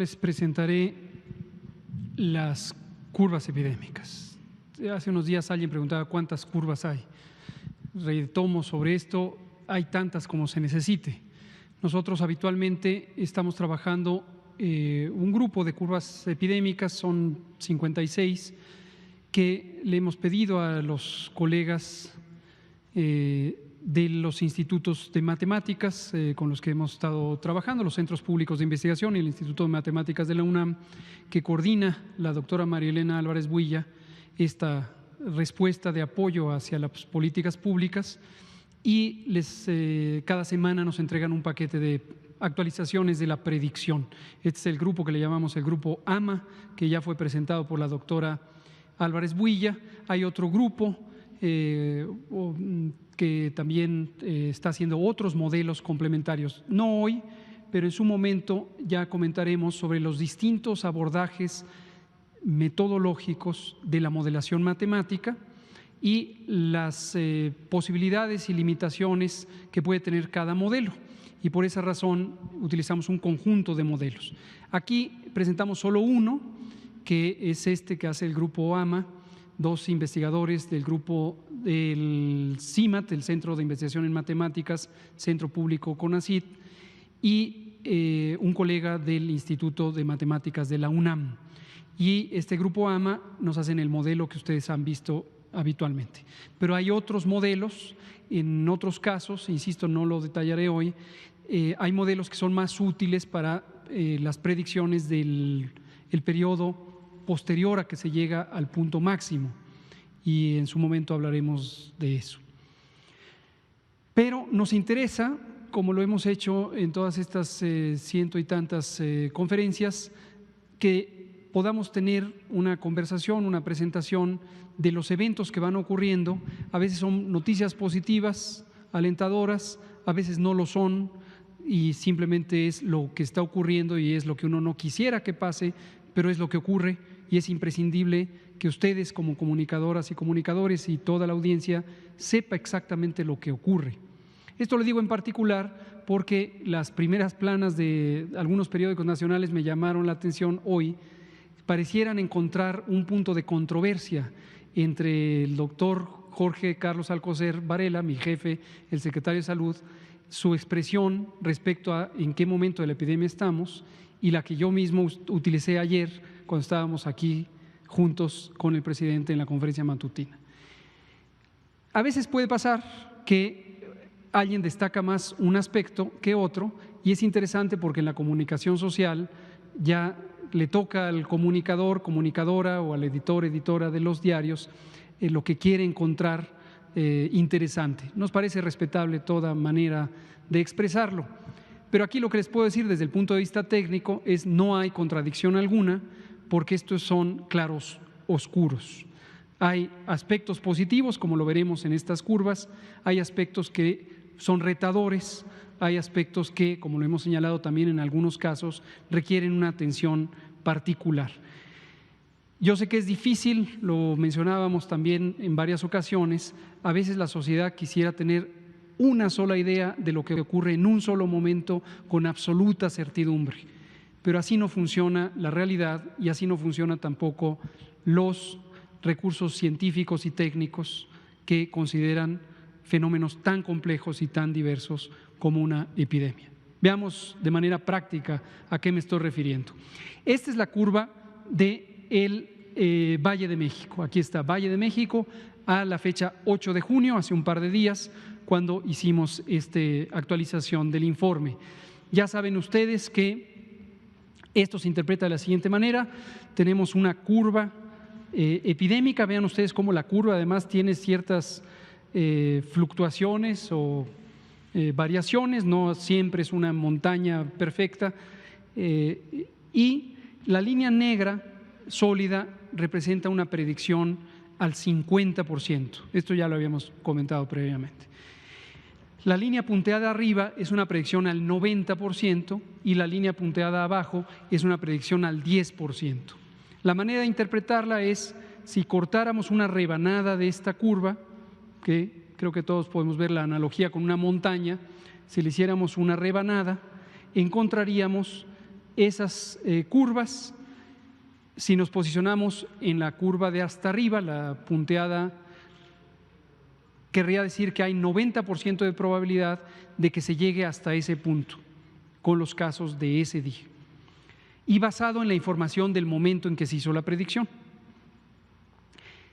Les presentaré las curvas epidémicas. Hace unos días alguien preguntaba cuántas curvas hay. Retomo sobre esto, hay tantas como se necesite. Nosotros habitualmente estamos trabajando un grupo de curvas epidémicas, son 56, que le hemos pedido a los colegas de los institutos de matemáticas con los que hemos estado trabajando, los centros públicos de investigación y el Instituto de Matemáticas de la UNAM, que coordina la doctora María Elena Álvarez Builla esta respuesta de apoyo hacia las políticas públicas, y cada semana nos entregan un paquete de actualizaciones de la predicción. Este es el grupo que le llamamos el grupo AMA, que ya fue presentado por la doctora Álvarez Builla. Hay otro grupo que también está haciendo otros modelos complementarios. No hoy, pero en su momento ya comentaremos sobre los distintos abordajes metodológicos de la modelación matemática y las posibilidades y limitaciones que puede tener cada modelo. Y por esa razón utilizamos un conjunto de modelos. Aquí presentamos solo uno, que es este que hace el grupo AMA, dos investigadores del grupo del CIMAT, el Centro de Investigación en Matemáticas, Centro Público CONACYT, y un colega del Instituto de Matemáticas de la UNAM. Y este grupo AMA nos hacen el modelo que ustedes han visto habitualmente. Pero hay otros modelos, en otros casos, insisto, no lo detallaré hoy, hay modelos que son más útiles para las predicciones del periodo posterior a que se llega al punto máximo, y en su momento hablaremos de eso. Pero nos interesa, como lo hemos hecho en todas estas ciento y tantas conferencias, que podamos tener una conversación, una presentación de los eventos que van ocurriendo. A veces son noticias positivas, alentadoras, a veces no lo son, y simplemente es lo que está ocurriendo y es lo que uno no quisiera que pase, pero es lo que ocurre. Y es imprescindible que ustedes, como comunicadoras y comunicadores, y toda la audiencia sepa exactamente lo que ocurre. Esto lo digo en particular porque las primeras planas de algunos periódicos nacionales me llamaron la atención hoy. Parecieran encontrar un punto de controversia entre el doctor Jorge Carlos Alcocer Varela, mi jefe, el secretario de Salud, su expresión respecto a en qué momento de la epidemia estamos, y la que yo mismo utilicé ayer cuando estábamos aquí juntos con el presidente en la conferencia matutina. A veces puede pasar que alguien destaca más un aspecto que otro, y es interesante porque en la comunicación social ya le toca al comunicador, comunicadora, o al editor, editora de los diarios lo que quiere encontrar interesante. Nos parece respetable toda manera de expresarlo. Pero aquí lo que les puedo decir desde el punto de vista técnico es: no hay contradicción alguna, porque estos son claros oscuros. Hay aspectos positivos, como lo veremos en estas curvas, hay aspectos que son retadores, hay aspectos que, como lo hemos señalado también en algunos casos, requieren una atención particular. Yo sé que es difícil, lo mencionábamos también en varias ocasiones, a veces la sociedad quisiera tener una sola idea de lo que ocurre en un solo momento con absoluta certidumbre, pero así no funciona la realidad, y así no funciona tampoco los recursos científicos y técnicos que consideran fenómenos tan complejos y tan diversos como una epidemia. Veamos de manera práctica a qué me estoy refiriendo. Esta es la curva del Valle de México. Aquí está Valle de México a la fecha 8 de junio, hace un par de días, cuando hicimos esta actualización del informe. Ya saben ustedes que esto se interpreta de la siguiente manera: tenemos una curva epidémica. Vean ustedes cómo la curva además tiene ciertas fluctuaciones o variaciones, no siempre es una montaña perfecta, y la línea negra sólida representa una predicción al 50%. Esto ya lo habíamos comentado previamente. La línea punteada arriba es una predicción al 90% y la línea punteada abajo es una predicción al 10%. La manera de interpretarla es: si cortáramos una rebanada de esta curva, que creo que todos podemos ver la analogía con una montaña, si le hiciéramos una rebanada, encontraríamos esas curvas, si nos posicionamos en la curva de hasta arriba, la punteada, querría decir que hay 90% de probabilidad de que se llegue hasta ese punto con los casos de ese día, y basado en la información del momento en que se hizo la predicción.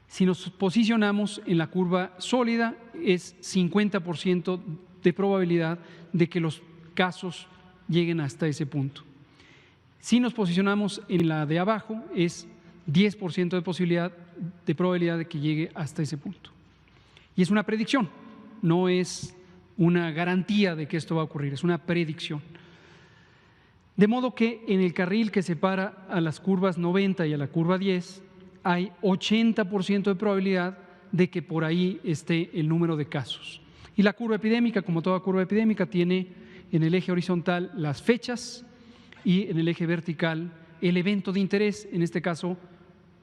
Si nos posicionamos en la curva sólida, es 50% de probabilidad de que los casos lleguen hasta ese punto. Si nos posicionamos en la de abajo, es 10% de probabilidad de que llegue hasta ese punto. Y es una predicción, no es una garantía de que esto va a ocurrir, es una predicción. De modo que en el carril que separa a las curvas 90 y a la curva 10, hay 80% de probabilidad de que por ahí esté el número de casos. Y la curva epidémica, como toda curva epidémica, tiene en el eje horizontal las fechas y en el eje vertical el evento de interés, en este caso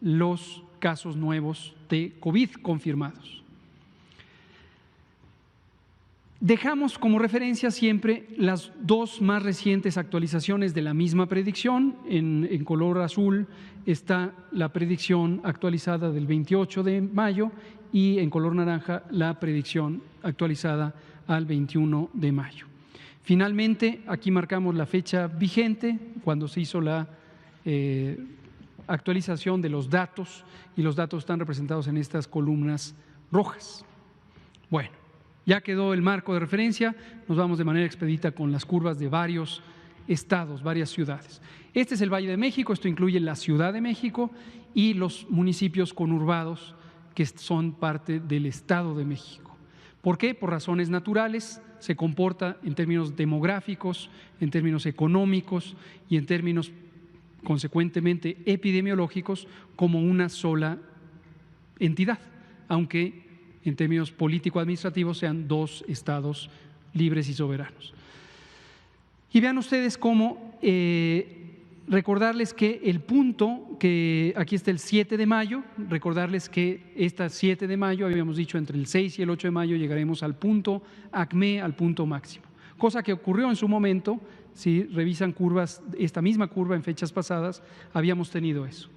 los casos nuevos de COVID confirmados. Dejamos como referencia siempre las dos más recientes actualizaciones de la misma predicción. En color azul está la predicción actualizada del 28 de mayo y en color naranja la predicción actualizada al 21 de mayo. Finalmente, aquí marcamos la fecha vigente cuando se hizo la actualización de los datos, y los datos están representados en estas columnas rojas. Bueno, ya quedó el marco de referencia, nos vamos de manera expedita con las curvas de varios estados, varias ciudades. Este es el Valle de México, esto incluye la Ciudad de México y los municipios conurbados que son parte del Estado de México. ¿Por qué? Por razones naturales, se comporta en términos demográficos, en términos económicos y en términos consecuentemente epidemiológicos como una sola entidad, aunque en términos político-administrativos sean dos estados libres y soberanos. Y vean ustedes cómo recordarles que el punto, que aquí está el 7 de mayo, recordarles que esta 7 de mayo, habíamos dicho entre el 6 y el 8 de mayo llegaremos al punto ACME, al punto máximo, cosa que ocurrió en su momento. Si revisan curvas, esta misma curva en fechas pasadas, habíamos tenido eso.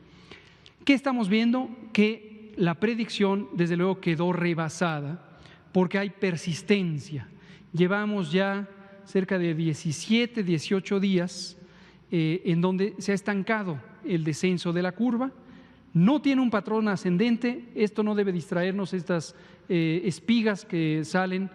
¿Qué estamos viendo? Que la predicción, desde luego, quedó rebasada porque hay persistencia. Llevamos ya cerca de 17, 18 días en donde se ha estancado el descenso de la curva. No tiene un patrón ascendente, esto no debe distraernos, estas espigas que salen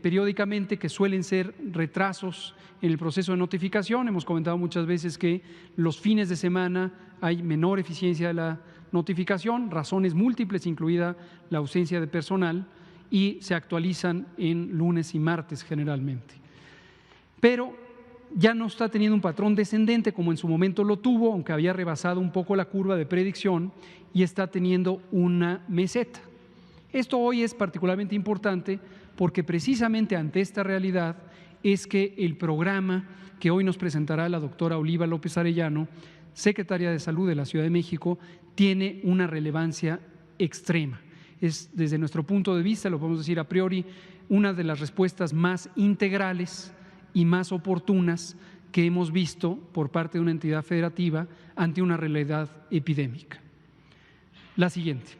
periódicamente, que suelen ser retrasos en el proceso de notificación. Hemos comentado muchas veces que los fines de semana hay menor eficiencia de la notificación, razones múltiples, incluida la ausencia de personal, y se actualizan en lunes y martes generalmente. Pero ya no está teniendo un patrón descendente como en su momento lo tuvo, aunque había rebasado un poco la curva de predicción, y está teniendo una meseta. Esto hoy es particularmente importante porque precisamente ante esta realidad es que el programa que hoy nos presentará la doctora Oliva López Arellano, secretaria de Salud de la Ciudad de México, tiene una relevancia extrema. Es, desde nuestro punto de vista, lo podemos decir a priori, una de las respuestas más integrales y más oportunas que hemos visto por parte de una entidad federativa ante una realidad epidémica. La siguiente.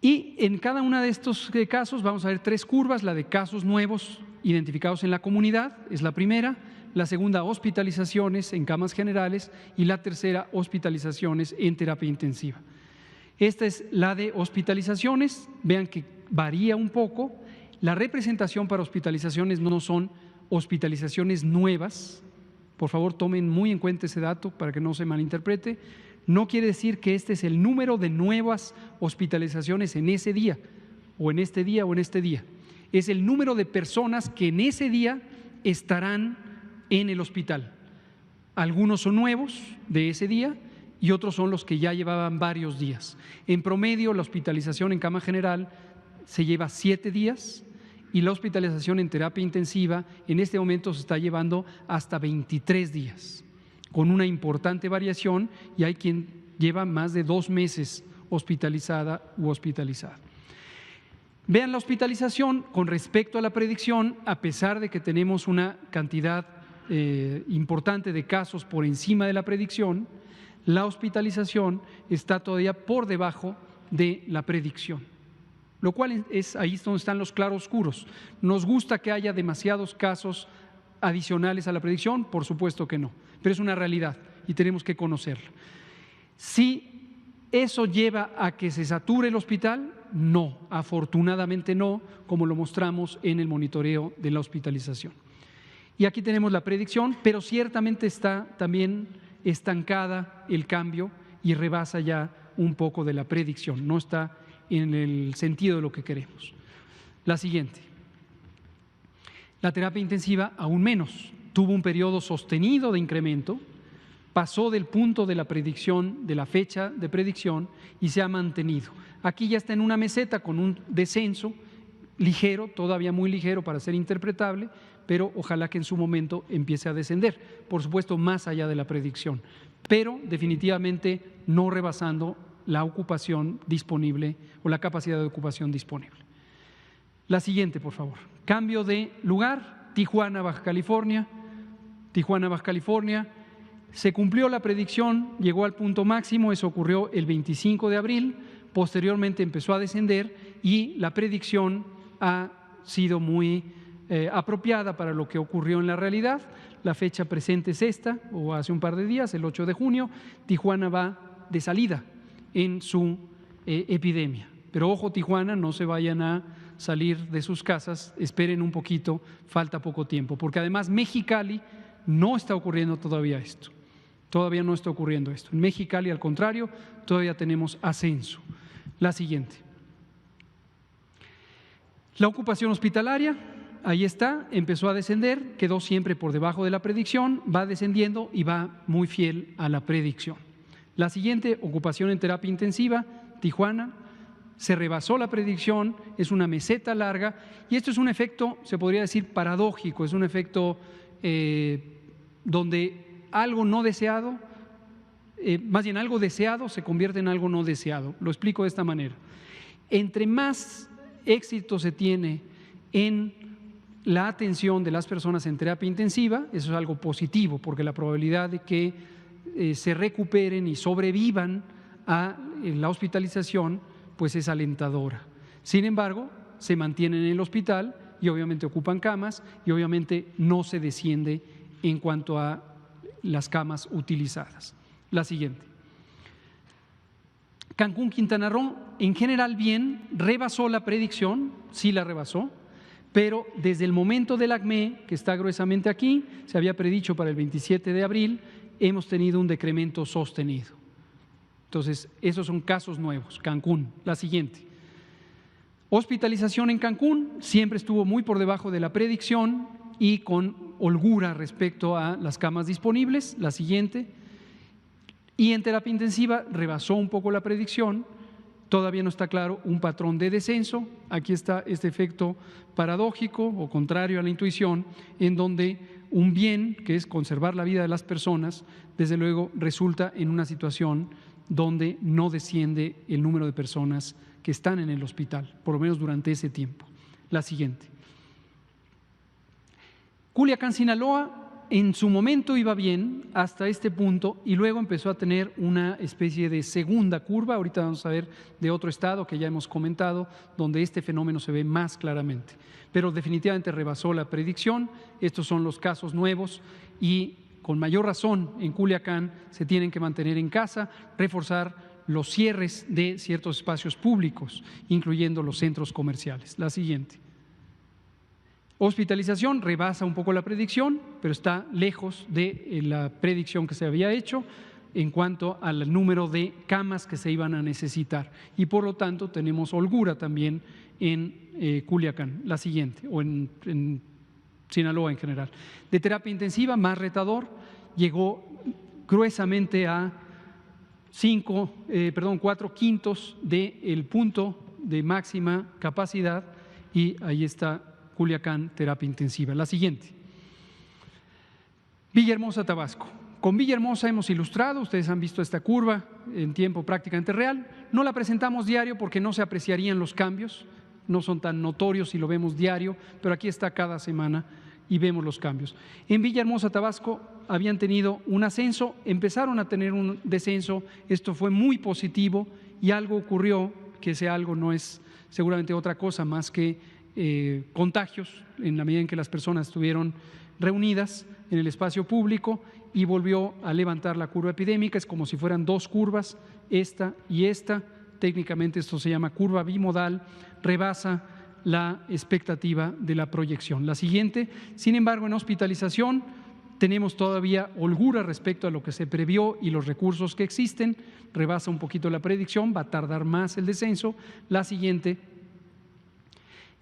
Y en cada uno de estos casos vamos a ver tres curvas: la de casos nuevos identificados en la comunidad, es la primera; la segunda, hospitalizaciones en camas generales; y la tercera, hospitalizaciones en terapia intensiva. Esta es la de hospitalizaciones, vean que varía un poco. La representación para hospitalizaciones no son hospitalizaciones nuevas, por favor tomen muy en cuenta ese dato para que no se malinterprete. No quiere decir que este es el número de nuevas hospitalizaciones en ese día, o en este día, o en este día. Es el número de personas que en ese día estarán en el hospital. Algunos son nuevos de ese día y otros son los que ya llevaban varios días. En promedio, la hospitalización en cama general se lleva 7 días y la hospitalización en terapia intensiva en este momento se está llevando hasta 23 días, con una importante variación, y hay quien lleva más de 2 meses hospitalizada u hospitalizada. Vean la hospitalización con respecto a la predicción, a pesar de que tenemos una cantidad importante de casos por encima de la predicción, la hospitalización está todavía por debajo de la predicción, lo cual es ahí donde están los claroscuros. ¿Nos gusta que haya demasiados casos adicionales a la predicción? Por supuesto que no, pero es una realidad y tenemos que conocerla. Si eso lleva a que se sature el hospital, no, afortunadamente no, como lo mostramos en el monitoreo de la hospitalización. Y aquí tenemos la predicción, pero ciertamente está también estancada el cambio y rebasa ya un poco de la predicción, no está en el sentido de lo que queremos. La siguiente. La terapia intensiva aún menos, tuvo un periodo sostenido de incremento, pasó del punto de la predicción, de la fecha de predicción, y se ha mantenido. Aquí ya está en una meseta con un descenso ligero, todavía muy ligero para ser interpretable, pero ojalá que en su momento empiece a descender, por supuesto más allá de la predicción, pero definitivamente no rebasando la ocupación disponible o la capacidad de ocupación disponible. La siguiente, por favor. Cambio de lugar, Tijuana, Baja California. Tijuana, Baja California. Se cumplió la predicción, llegó al punto máximo, eso ocurrió el 25 de abril, posteriormente empezó a descender y la predicción ha sido muy apropiada para lo que ocurrió en la realidad. La fecha presente es esta, o hace un par de días, el 8 de junio, Tijuana va de salida en su epidemia. Pero ojo, Tijuana, no se vayan a salir de sus casas, esperen un poquito, falta poco tiempo, porque además Mexicali no está ocurriendo todavía esto. Todavía no está ocurriendo esto. En Mexicali, al contrario, todavía tenemos ascenso. La siguiente. La ocupación hospitalaria, ahí está, empezó a descender, quedó siempre por debajo de la predicción, va descendiendo y va muy fiel a la predicción. La siguiente, ocupación en terapia intensiva, Tijuana, se rebasó la predicción, es una meseta larga y esto es un efecto, se podría decir, paradójico, es un efecto donde algo no deseado, más bien algo deseado se convierte en algo no deseado. Lo explico de esta manera. Entre más éxito se tiene en la atención de las personas en terapia intensiva, eso es algo positivo, porque la probabilidad de que se recuperen y sobrevivan a la hospitalización, pues es alentadora. Sin embargo, se mantienen en el hospital y obviamente ocupan camas y obviamente no se desciende en cuanto a las camas utilizadas. La siguiente. Cancún, Quintana Roo, en general bien, rebasó la predicción, sí la rebasó, pero desde el momento del ACME, que está gruesamente aquí, se había predicho para el 27 de abril, hemos tenido un decremento sostenido. Entonces, esos son casos nuevos. Cancún, la siguiente. Hospitalización en Cancún, siempre estuvo muy por debajo de la predicción y con holgura respecto a las camas disponibles, la siguiente. Y en terapia intensiva rebasó un poco la predicción, todavía no está claro un patrón de descenso. Aquí está este efecto paradójico o contrario a la intuición, en donde un bien, que es conservar la vida de las personas, desde luego resulta en una situación donde no desciende el número de personas que están en el hospital, por lo menos durante ese tiempo. La siguiente. Culiacán, Sinaloa, en su momento iba bien hasta este punto y luego empezó a tener una especie de segunda curva. Ahorita vamos a ver de otro estado que ya hemos comentado, donde este fenómeno se ve más claramente. Pero definitivamente rebasó la predicción. Estos son los casos nuevos y con mayor razón en Culiacán se tienen que mantener en casa, reforzar los cierres de ciertos espacios públicos, incluyendo los centros comerciales. La siguiente. Hospitalización rebasa un poco la predicción, pero está lejos de la predicción que se había hecho en cuanto al número de camas que se iban a necesitar. Y por lo tanto tenemos holgura también en Culiacán, la siguiente, o en Sinaloa en general. De terapia intensiva, más retador, llegó gruesamente a 4/5 del punto de máxima capacidad y ahí está Culiacán, terapia intensiva. La siguiente. Villahermosa, Tabasco. Con Villahermosa hemos ilustrado, ustedes han visto esta curva en tiempo prácticamente real. No la presentamos diario porque no se apreciarían los cambios, no son tan notorios si lo vemos diario, pero aquí está cada semana y vemos los cambios. En Villahermosa, Tabasco, habían tenido un ascenso, empezaron a tener un descenso, esto fue muy positivo y algo ocurrió, que ese algo no es seguramente otra cosa más que contagios, en la medida en que las personas estuvieron reunidas en el espacio público, y volvió a levantar la curva epidémica. Es como si fueran dos curvas, esta y esta. Técnicamente esto se llama curva bimodal, rebasa la expectativa de la proyección. La siguiente, sin embargo, en hospitalización tenemos todavía holgura respecto a lo que se previó y los recursos que existen, rebasa un poquito la predicción, va a tardar más el descenso. La siguiente,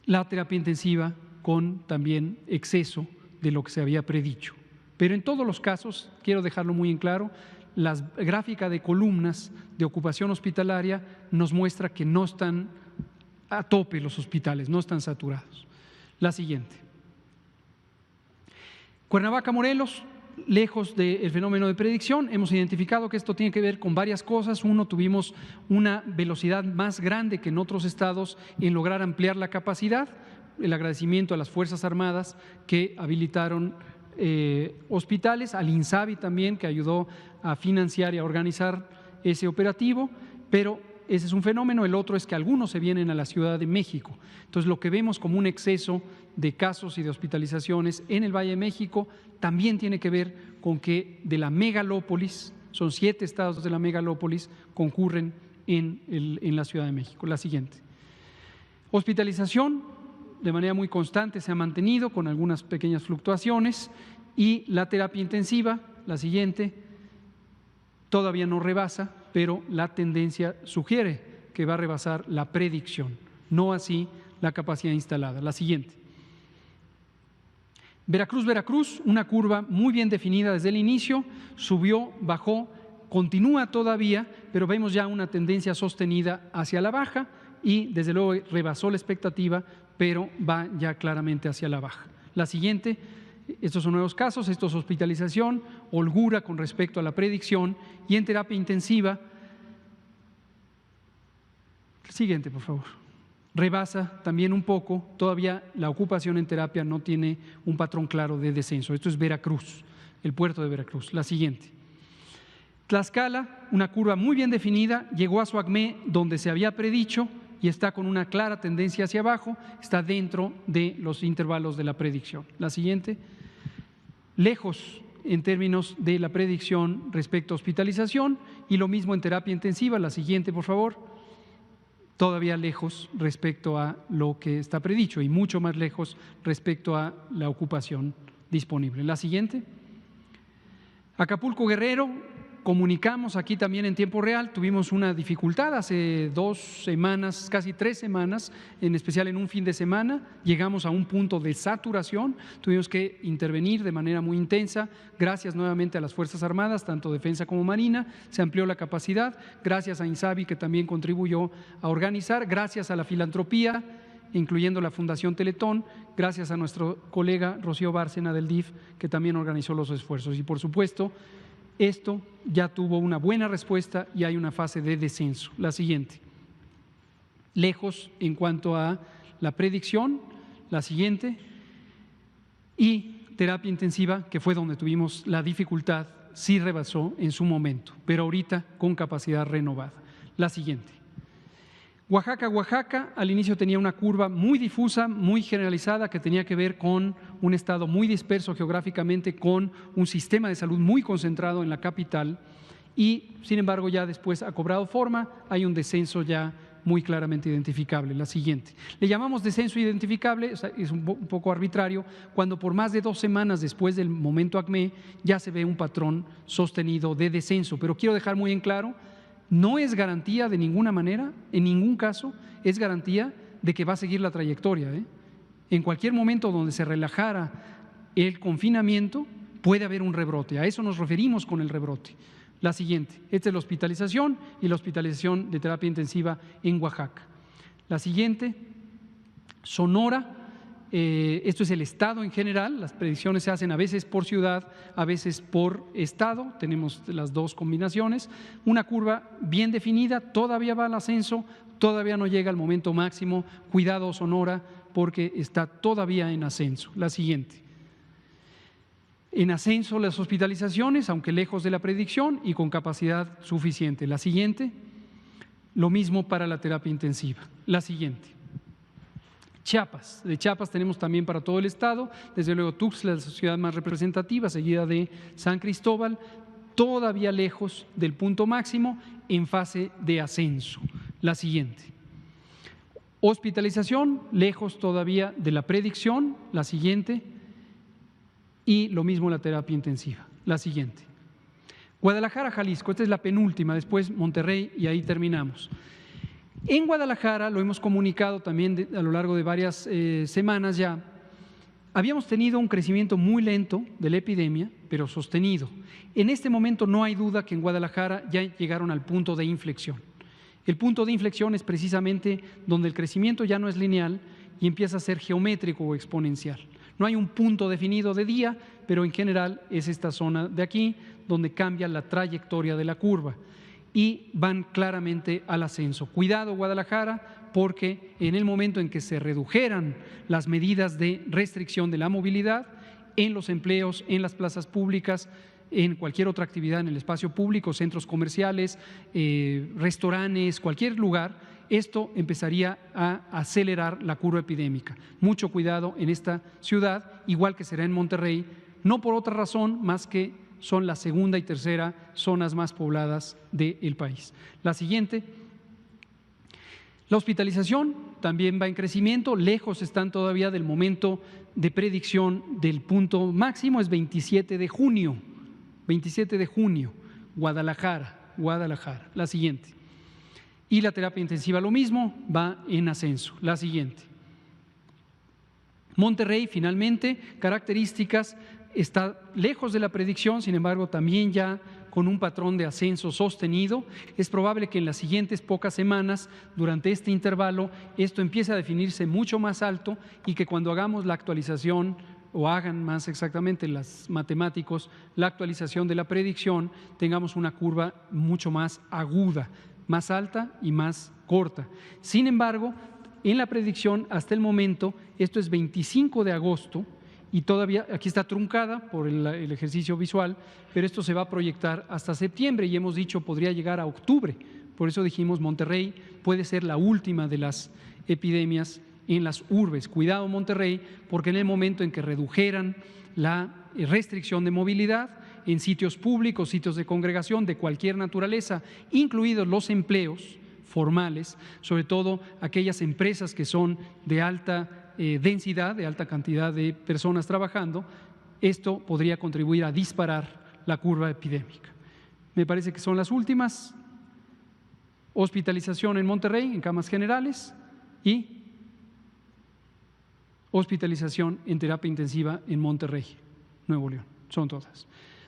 la terapia intensiva con también exceso de lo que se había predicho. Pero en todos los casos, quiero dejarlo muy en claro, la gráfica de columnas de ocupación hospitalaria nos muestra que no están a tope los hospitales, no están saturados. La siguiente. Cuernavaca, Morelos, lejos del fenómeno de predicción, hemos identificado que esto tiene que ver con varias cosas. Uno, tuvimos una velocidad más grande que en otros estados en lograr ampliar la capacidad. El agradecimiento a las Fuerzas Armadas que habilitaron hospitales, al INSABI también, que ayudó a financiar y a organizar ese operativo, pero ese es un fenómeno. El otro es que algunos se vienen a la Ciudad de México. Entonces, lo que vemos como un exceso de casos y de hospitalizaciones en el Valle de México también tiene que ver con que de la megalópolis, son 7 estados de la megalópolis, concurren en la Ciudad de México. La siguiente. Hospitalización de manera muy constante se ha mantenido con algunas pequeñas fluctuaciones, y la terapia intensiva, la siguiente, todavía no rebasa, pero la tendencia sugiere que va a rebasar la predicción, no así la capacidad instalada. La siguiente. Veracruz, una curva muy bien definida desde el inicio, subió, bajó, continúa todavía, pero vemos ya una tendencia sostenida hacia la baja y desde luego rebasó la expectativa, pero va ya claramente hacia la baja. La siguiente, estos son nuevos casos, esto es hospitalización, holgura con respecto a la predicción, y en terapia intensiva, siguiente por favor, rebasa también un poco, todavía la ocupación en terapia no tiene un patrón claro de descenso. Esto es Veracruz, el puerto de Veracruz. La siguiente. Tlaxcala, una curva muy bien definida, llegó a su acmé donde se había predicho y está con una clara tendencia hacia abajo, está dentro de los intervalos de la predicción. La siguiente, lejos en términos de la predicción respecto a hospitalización, y lo mismo en terapia intensiva. La siguiente, por favor, todavía lejos respecto a lo que está predicho y mucho más lejos respecto a la ocupación disponible. La siguiente, Acapulco, Guerrero. Comunicamos aquí también en tiempo real, tuvimos una dificultad hace 2 semanas, casi 3 semanas, en especial en un fin de semana, llegamos a un punto de saturación, tuvimos que intervenir de manera muy intensa, gracias nuevamente a las Fuerzas Armadas, tanto Defensa como Marina, se amplió la capacidad, gracias a INSABI que también contribuyó a organizar, gracias a la filantropía, incluyendo la Fundación Teletón, gracias a nuestro colega Rocío Bárcena del DIF, que también organizó los esfuerzos, y por supuesto, esto ya tuvo una buena respuesta y hay una fase de descenso. La siguiente. Lejos en cuanto a la predicción. La siguiente. Y terapia intensiva, que fue donde tuvimos la dificultad, sí rebasó en su momento, pero ahorita con capacidad renovada. La siguiente. Oaxaca, al inicio tenía una curva muy difusa, muy generalizada, que tenía que ver con un estado muy disperso geográficamente, con un sistema de salud muy concentrado en la capital, y sin embargo ya después ha cobrado forma, hay un descenso ya muy claramente identificable. La siguiente. Le llamamos descenso identificable, o sea, es un poco arbitrario, cuando por más de 2 semanas después del momento acmé ya se ve un patrón sostenido de descenso, pero quiero dejar muy en claro, no es garantía de ninguna manera, en ningún caso es garantía de que va a seguir la trayectoria. En cualquier momento donde se relajara el confinamiento puede haber un rebrote, a eso nos referimos con el rebrote. La siguiente, esta es la hospitalización y la hospitalización de terapia intensiva en Oaxaca. La siguiente, Sonora. Esto es el estado en general, las predicciones se hacen a veces por ciudad, a veces por estado, tenemos las dos combinaciones, una curva bien definida, todavía va al ascenso, todavía no llega al momento máximo, cuidado Sonora porque está todavía en ascenso. La siguiente, En ascenso las hospitalizaciones, aunque lejos de la predicción y con capacidad suficiente. La siguiente, lo mismo para la terapia intensiva. La siguiente. Chiapas. De Chiapas tenemos también para todo el estado, desde luego Tuxtla, la ciudad más representativa, seguida de San Cristóbal, todavía lejos del punto máximo, en fase de ascenso. La siguiente. Hospitalización, lejos todavía de la predicción. La siguiente. Y lo mismo la terapia intensiva. La siguiente. Guadalajara, Jalisco, esta es la penúltima, después Monterrey y ahí terminamos. En Guadalajara, lo hemos comunicado también a lo largo de varias semanas ya, habíamos tenido un crecimiento muy lento de la epidemia, pero sostenido. En este momento no hay duda que en Guadalajara ya llegaron al punto de inflexión. El punto de inflexión es precisamente donde el crecimiento ya no es lineal y empieza a ser geométrico o exponencial. No hay un punto definido de día, pero en general es esta zona de aquí donde cambia la trayectoria de la curva y van claramente al ascenso. Cuidado, Guadalajara, porque en el momento en que se redujeran las medidas de restricción de la movilidad en los empleos, en las plazas públicas, en cualquier otra actividad en el espacio público, centros comerciales, restaurantes, cualquier lugar, esto empezaría a acelerar la curva epidémica. Mucho cuidado en esta ciudad, igual que será en Monterrey, no por otra razón más que son la segunda y tercera zonas más pobladas del país. La siguiente, la hospitalización también va en crecimiento, lejos están todavía del momento de predicción del punto máximo, es 27 de junio, Guadalajara. La siguiente. Y la terapia intensiva lo mismo, va en ascenso. La siguiente. Monterrey, finalmente, características, está lejos de la predicción, sin embargo, también ya con un patrón de ascenso sostenido. Es probable que en las siguientes pocas semanas, durante este intervalo, esto empiece a definirse mucho más alto y que cuando hagamos la actualización o hagan más exactamente los matemáticos la actualización de la predicción, tengamos una curva mucho más aguda, más alta y más corta. Sin embargo, en la predicción hasta el momento, esto es 25 de agosto y todavía aquí está truncada por el ejercicio visual, pero esto se va a proyectar hasta septiembre y hemos dicho podría llegar a octubre. Por eso dijimos Monterrey puede ser la última de las epidemias en las urbes. Cuidado Monterrey, porque en el momento en que redujeran la restricción de movilidad en sitios públicos, sitios de congregación de cualquier naturaleza, incluidos los empleos formales, sobre todo aquellas empresas que son de alta densidad, de alta cantidad de personas trabajando, esto podría contribuir a disparar la curva epidémica. Me parece que son las últimas. Hospitalización en Monterrey, en camas generales, y hospitalización en terapia intensiva en Monterrey, Nuevo León. Son todas.